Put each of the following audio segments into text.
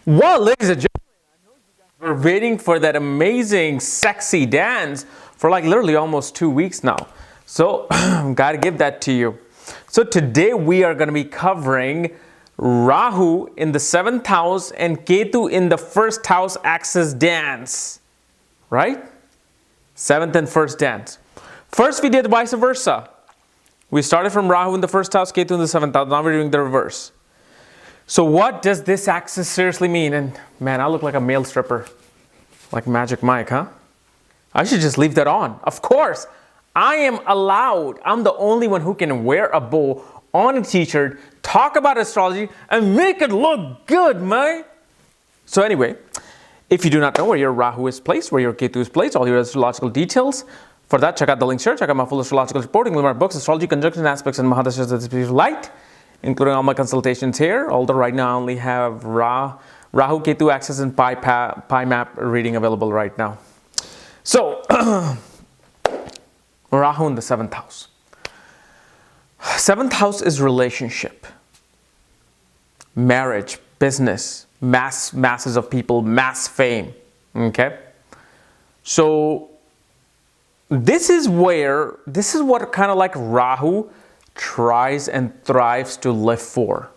Well, ladies and gentlemen, I know you guys were waiting for that amazing, sexy dance for like literally almost 2 weeks now. So, gotta give that to you. So today we are going to be covering Rahu in the 7th house and Ketu in the 1st house axis dance. Right? 7th and 1st dance. First we did vice versa. We started from Rahu in the 1st house, Ketu in the 7th house. Now we're doing the reverse. So what does this axis seriously mean? And man, I look like a male stripper. Like Magic Mike, huh? I should just leave that on. Of course, I am allowed. I'm the only one who can wear a bow on a t-shirt, talk about astrology, and make it look good, man. So anyway, if you do not know where your Rahu is placed, where your Ketu is placed, all your astrological details, for that, check out the links here. Check out my full astrological reporting with my books, Astrology, Conjunction, Aspects, and Mahadashas of the Spiritual Light, including all my consultations here. Although right now I only have Rahu, Ketu axis, and Pi map reading available right now. So, Rahu in the 7th house. 7th house is relationship, marriage, business, masses of people, mass fame. Okay? So, this is what kind of like Rahu tries and thrives to live for.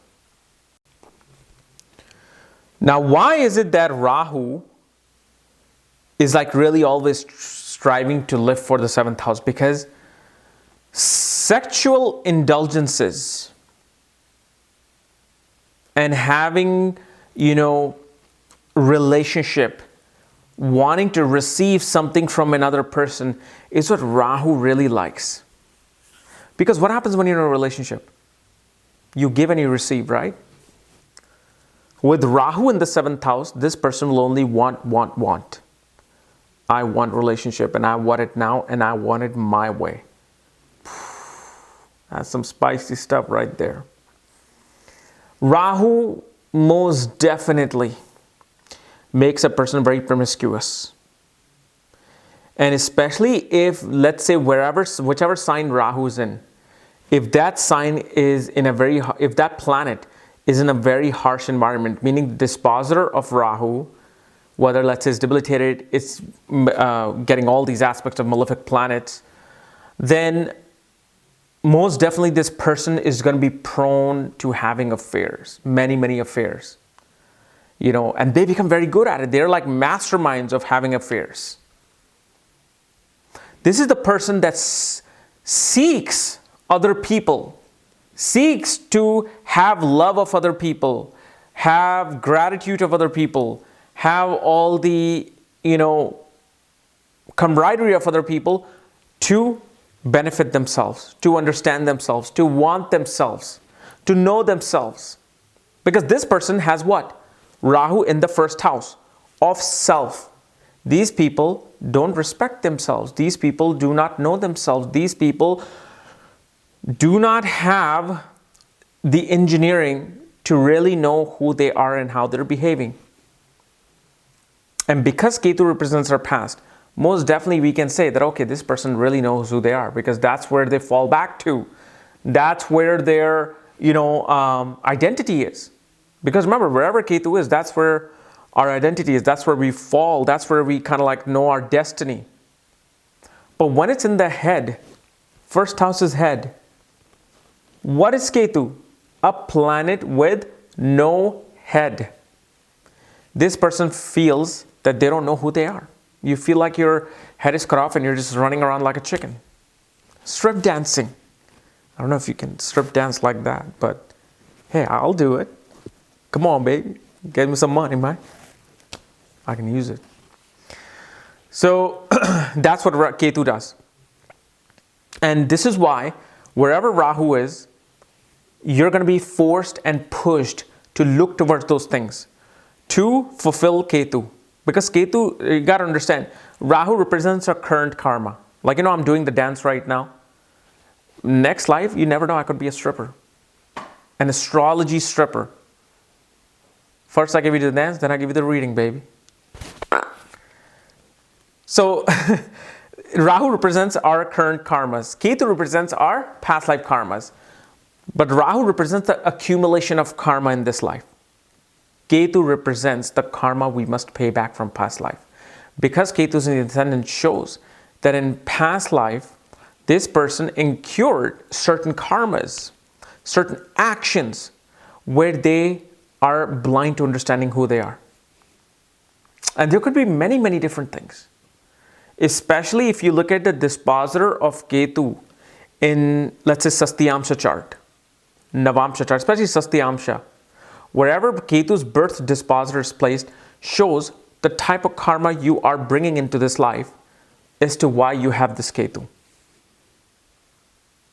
Now, why is it that Rahu is like really always striving to live for the 7th house? Because sexual indulgences and having, relationship, wanting to receive something from another person is what Rahu really likes. Because what happens when you're in a relationship? You give and you receive, right? With Rahu in the 7th house, this person will only want. I want relationship and I want it now and I want it my way. That's some spicy stuff right there. Rahu most definitely makes a person very promiscuous. And especially if, let's say, whichever sign Rahu is in, if that planet is in a very harsh environment, meaning the dispositor of Rahu, whether let's say it's debilitated, it's getting all these aspects of malefic planets, then most definitely this person is going to be prone to having affairs, many affairs. And they become very good at it. They're like masterminds of having affairs. This is the person that seeks other people, seeks to have love of other people, have gratitude of other people, have all the, camaraderie of other people to benefit themselves, to understand themselves, to want themselves, to know themselves. Because this person has what? Rahu in the 1st house of self. These people don't respect themselves. These people do not know themselves. These people do not have the engineering to really know who they are and how they're behaving. And because Ketu represents our past, most definitely we can say that, okay, this person really knows who they are, because that's where they fall back to. That's where their, identity is. Because remember, wherever Ketu is, that's where our identity is. That's where we fall. That's where we kind of like know our destiny. But when it's in the head, 1st house is head. What is Ketu? A planet with no head. This person feels that they don't know who they are. You feel like your head is cut off and you're just running around like a chicken. Strip dancing. I don't know if you can strip dance like that, but hey, I'll do it. Come on, baby. Get me some money, man. I can use it. So that's what Ketu does. And this is why wherever Rahu is, you're going to be forced and pushed to look towards those things to fulfill Ketu. Because Ketu, you got to understand, Rahu represents our current karma. Like, I'm doing the dance right now. Next life, you never know, I could be a stripper. An astrology stripper. First I give you the dance, then I give you the reading, baby. So, Rahu represents our current karmas. Ketu represents our past life karmas. But Rahu represents the accumulation of karma in this life. Ketu represents the karma we must pay back from past life. Because Ketu is in the ascendant shows that in past life, this person incurred certain karmas, certain actions where they are blind to understanding who they are. And there could be many, many different things. Especially if you look at the dispositor of Ketu in, let's say, Sastyamsha chart, Navamsha chart, especially Sastyamsha. Wherever Ketu's birth dispositor is placed shows the type of karma you are bringing into this life as to why you have this Ketu.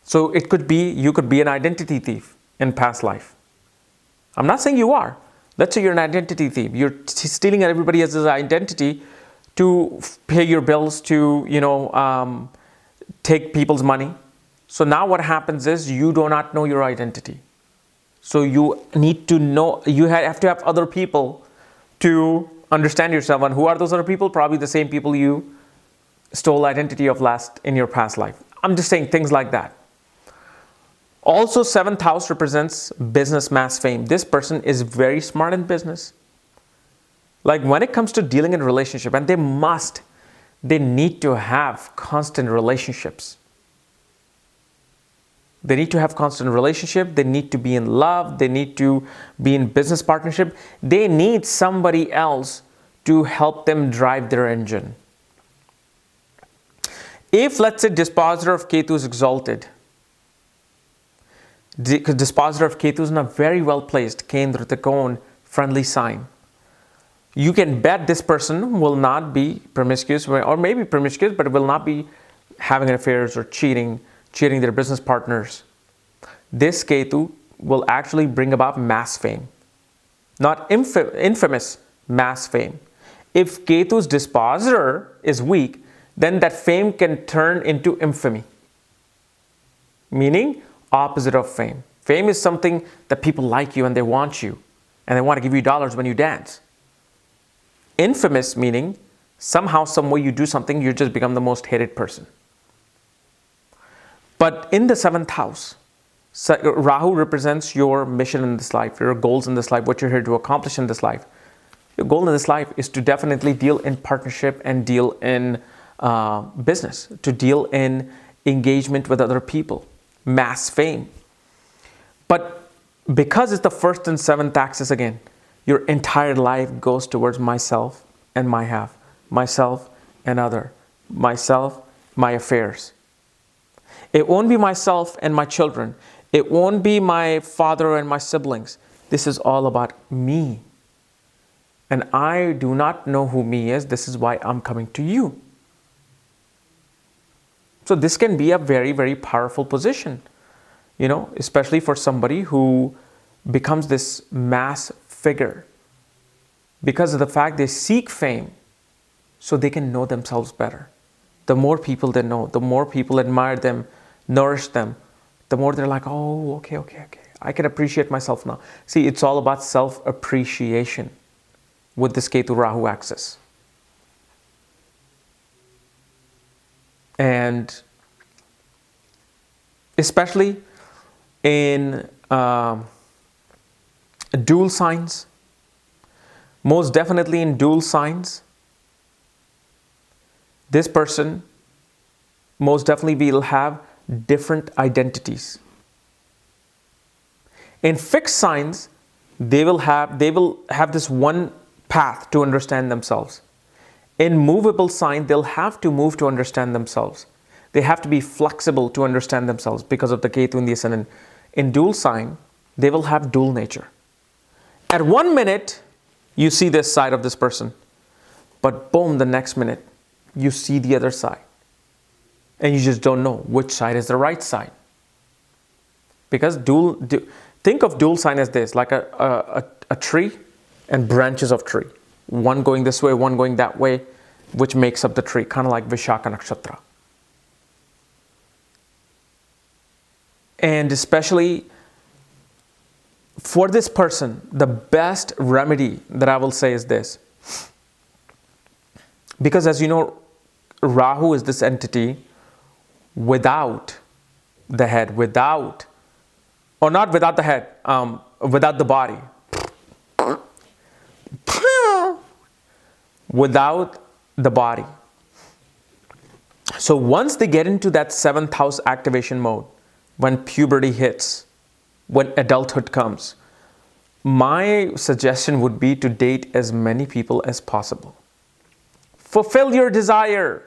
So it could be, you could be an identity thief in past life. I'm not saying you are. Let's say you're an identity thief. You're stealing everybody else's identity to pay your bills, to, take people's money. So now what happens is you do not know your identity. So you need to know, you have to have other people to understand yourself. And who are those other people? Probably the same people you stole identity of in your past life. I'm just saying things like that. Also, 7th house represents business, mass, fame. This person is very smart in business. Like when it comes to dealing in relationship, and they need to have constant relationships. They need to have constant relationship. They need to be in love. They need to be in business partnership. They need somebody else to help them drive their engine. If, let's say, dispositor of Ketu is exalted, because dispositor of Ketu is in a very well placed Kendra Trikon friendly sign, you can bet this person will not be promiscuous, or maybe promiscuous, but will not be having affairs or cheating their business partners. This Ketu will actually bring about mass fame. Not infamous mass fame. If Ketu's dispositor is weak, then that fame can turn into infamy. Meaning, opposite of fame. Fame is something that people like you and they want you. And they want to give you dollars when you dance. Infamous meaning, somehow, some way you do something, you just become the most hated person. But in the 7th house, Rahu represents your mission in this life, your goals in this life, what you're here to accomplish in this life. Your goal in this life is to definitely deal in partnership and deal in business, to deal in engagement with other people, mass fame. But because it's the 1st and 7th axis again, your entire life goes towards myself and my half, myself and other, myself, my affairs. It won't be myself and my children. It won't be my father and my siblings. This is all about me. And I do not know who me is. This is why I'm coming to you. So this can be a very, very powerful position, especially for somebody who becomes this mass figure because of the fact they seek fame so they can know themselves better. The more people they know, the more people admire them, nourish them, the more they're like, oh, okay, I can appreciate myself now. See, it's all about self-appreciation with this Ketu Rahu axis. And especially in dual signs, most definitely in dual signs, this person most definitely will have different identities. In fixed signs, they will have this one path to understand themselves. In movable sign, they'll have to move to understand themselves. They have to be flexible to understand themselves because of the Ketu in the ascendant. In dual sign, they will have dual nature. At 1 minute, you see this side of this person, but boom, the next minute, you see the other side. And you just don't know which side is the right side. Because think of dual sign as this, like a tree and branches of tree. One going this way, one going that way, which makes up the tree, kind of like Vishaka Nakshatra. And especially for this person, the best remedy that I will say is this. Because as you know, Rahu is this entity without the head, without the body. Without the body. So once they get into that 7th house activation mode, when puberty hits, when adulthood comes, my suggestion would be to date as many people as possible. Fulfill your desire,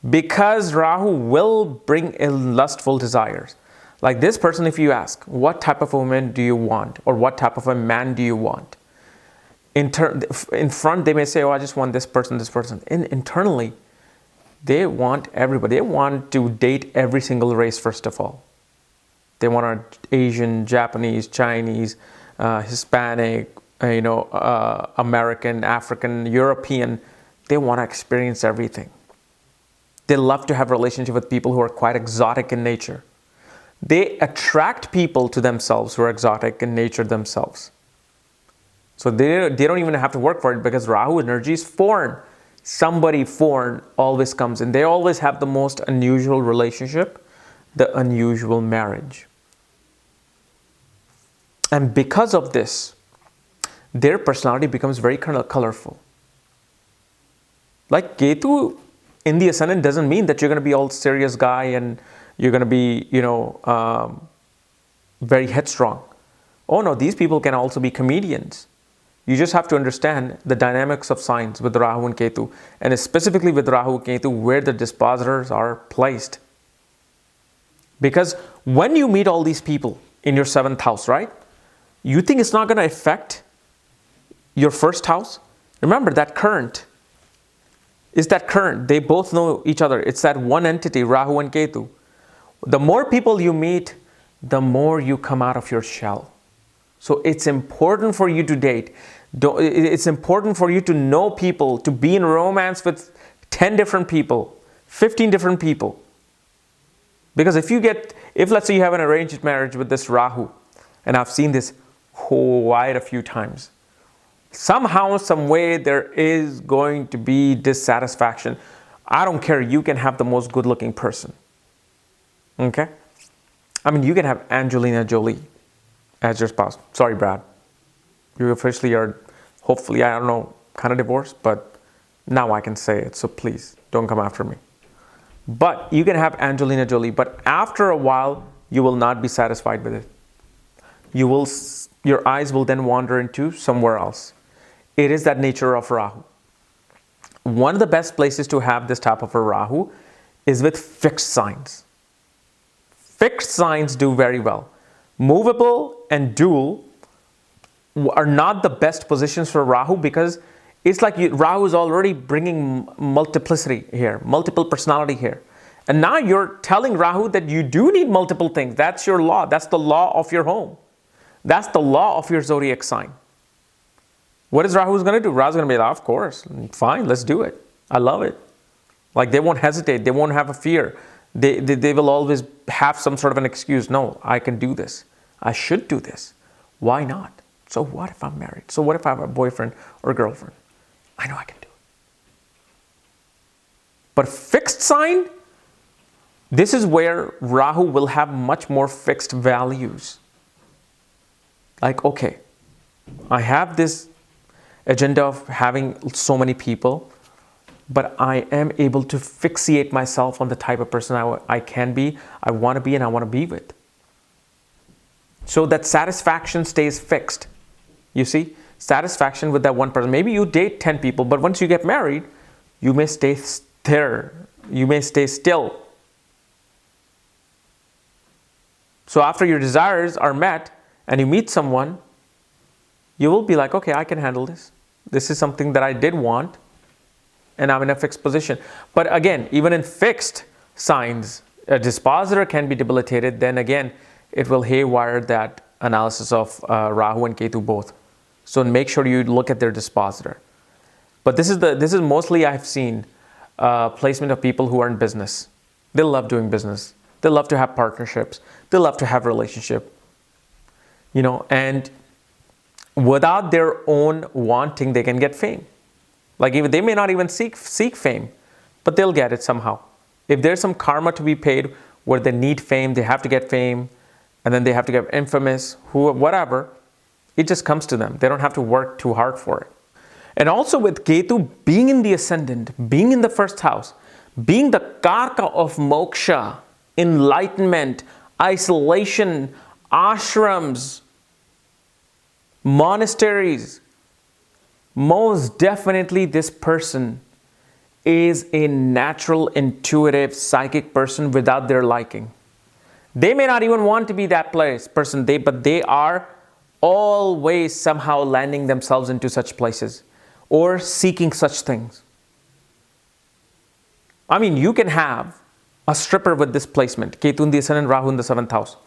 because Rahu will bring in lustful desires. Like this person, if you ask, what type of a woman do you want? Or what type of a man do you want? In front, they may say, oh, I just want this person, this person. Internally, they want everybody. They want to date every single race, first of all. They want Asian, Japanese, Chinese, Hispanic, American, African, European. They want to experience everything. They love to have a relationship with people who are quite exotic in nature. They attract people to themselves who are exotic in nature themselves. So they don't even have to work for it, because Rahu energy is foreign. Somebody foreign always comes in. They always have the most unusual relationship, the unusual marriage. And because of this, their personality becomes very colorful. Like Ketu in the ascendant doesn't mean that you're going to be all serious guy and you're going to be, very headstrong. Oh no, these people can also be comedians. You just have to understand the dynamics of signs with Rahu and Ketu, and specifically with Rahu and Ketu, where the dispositors are placed. Because when you meet all these people in your 7th house, right? You think it's not going to affect your 1st house? Remember that current. Is that current? They both know each other. It's that one entity, Rahu and Ketu. The more people you meet, the more you come out of your shell. So it's important for you to date. It's important for you to know people, to be in romance with 10 different people, 15 different people. Because if let's say you have an arranged marriage with this Rahu, and I've seen this quite a few times, somehow, some way, there is going to be dissatisfaction. I don't care. You can have the most good-looking person. Okay? I mean, you can have Angelina Jolie as your spouse. Sorry, Brad. You officially are, hopefully, I don't know, kind of divorced, but now I can say it. So please, don't come after me. But you can have Angelina Jolie, but after a while, you will not be satisfied with it. Your eyes will then wander into somewhere else. It is that nature of Rahu. One of the best places to have this type of a Rahu is with fixed signs. Fixed signs do very well. Movable and dual are not the best positions for Rahu, because it's like Rahu is already bringing multiplicity here, multiple personality here. And now you're telling Rahu that you do need multiple things. That's your law. That's the law of your home. That's the law of your zodiac sign. What is Rahu going to do? Rahu's going to be like, of course, fine, let's do it. I love it. Like they won't hesitate. They won't have a fear. They will always have some sort of an excuse. No, I can do this. I should do this. Why not? So what if I'm married? So what if I have a boyfriend or girlfriend? I know I can do it. But fixed sign, this is where Rahu will have much more fixed values. Like, okay, I have this agenda of having so many people, but I am able to fixate myself on the type of person I can be, I want to be, and I want to be with. So that satisfaction stays fixed. You see, satisfaction with that one person. Maybe you date 10 people, but once you get married, you may stay there. You may stay still. So after your desires are met and you meet someone, you will be like, okay, I can handle this. This is something that I did want, and I'm in a fixed position. But again, even in fixed signs, a dispositor can be debilitated. Then again, it will haywire that analysis of Rahu and Ketu both. So make sure you look at their dispositor. But this is mostly I've seen placement of people who are in business. They love doing business. They love to have partnerships. They love to have relationship. And without their own wanting, they can get fame. Like even they may not even seek fame, but they'll get it somehow. If there's some karma to be paid where they need fame, they have to get fame, and then they have to get infamous, whatever, it just comes to them. They don't have to work too hard for it. And also with Ketu being in the ascendant, being in the first house, being the karka of moksha, enlightenment, isolation, ashrams, monasteries, most definitely this person is a natural, intuitive, psychic person without their liking. They may not even want to be that person, but they are always somehow landing themselves into such places or seeking such things. I mean, you can have a stripper with this placement, Ketu in the ascendant, Rahu in the 7th house.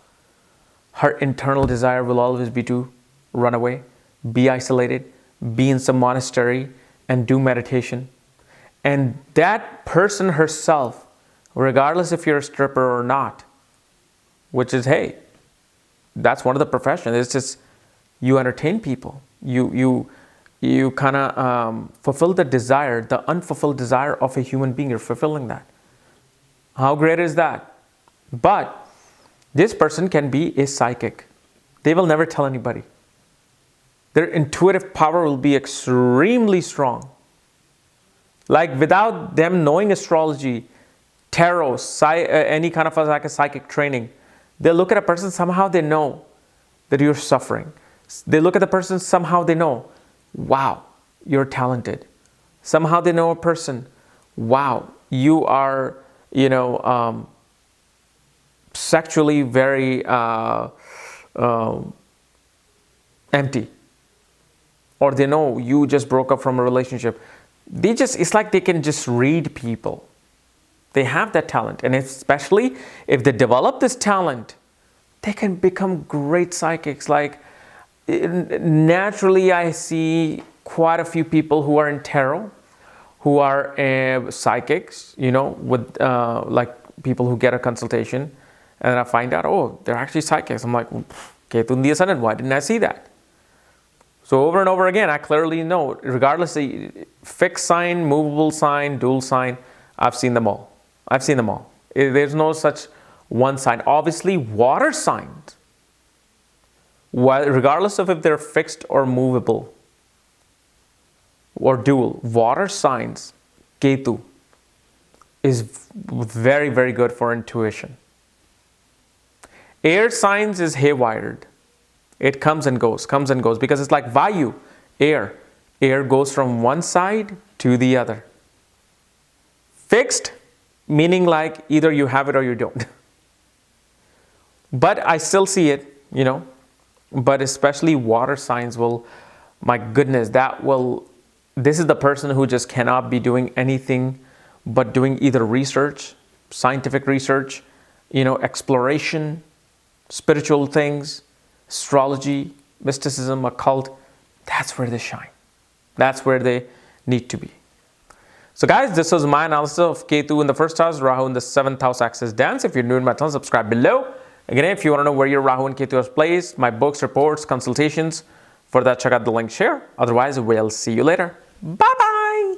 Her internal desire will always be to run away, be isolated, be in some monastery and do meditation. And that person herself, regardless if you're a stripper or not, which is, hey, that's one of the professions. It's just you entertain people. You kind of fulfill the desire, the unfulfilled desire of a human being. You're fulfilling that. How great is that? But this person can be a psychic. They will never tell anybody. Their intuitive power will be extremely strong. Like without them knowing astrology, tarot, any kind of like a psychic training, they look at a person, somehow they know that you're suffering. They look at the person, somehow they know, wow, you're talented. Somehow they know a person, wow, you are, sexually very empty. Or they know you just broke up from a relationship. It's like they can just read people. They have that talent. And especially if they develop this talent, they can become great psychics. Like naturally, I see quite a few people who are in tarot, who are psychics, with like people who get a consultation. And I find out, oh, they're actually psychics. I'm like, Ketu in the ascendant, why didn't I see that? So over and over again, I clearly know, regardless of fixed sign, movable sign, dual sign, I've seen them all. I've seen them all. There's no such one sign. Obviously, water signs, regardless of if they're fixed or movable or dual, water signs, Ketu, is very, very good for intuition. Air signs is haywired. It comes and goes, because it's like Vayu, air. Air goes from one side to the other. Fixed, meaning like either you have it or you don't. But I still see it, But especially water signs will, my goodness, this is the person who just cannot be doing anything but doing either research, scientific research, exploration, spiritual things, astrology, mysticism, occult. That's where they shine. That's where they need to be. So guys, this was my analysis of Ketu in the first house, Rahu in the 7th house axis dance. If you're new to my channel, subscribe below. Again, if you want to know where your Rahu and Ketu is placed, my books, reports, consultations, for that check out the link share. Otherwise, we'll see you later. Bye-bye.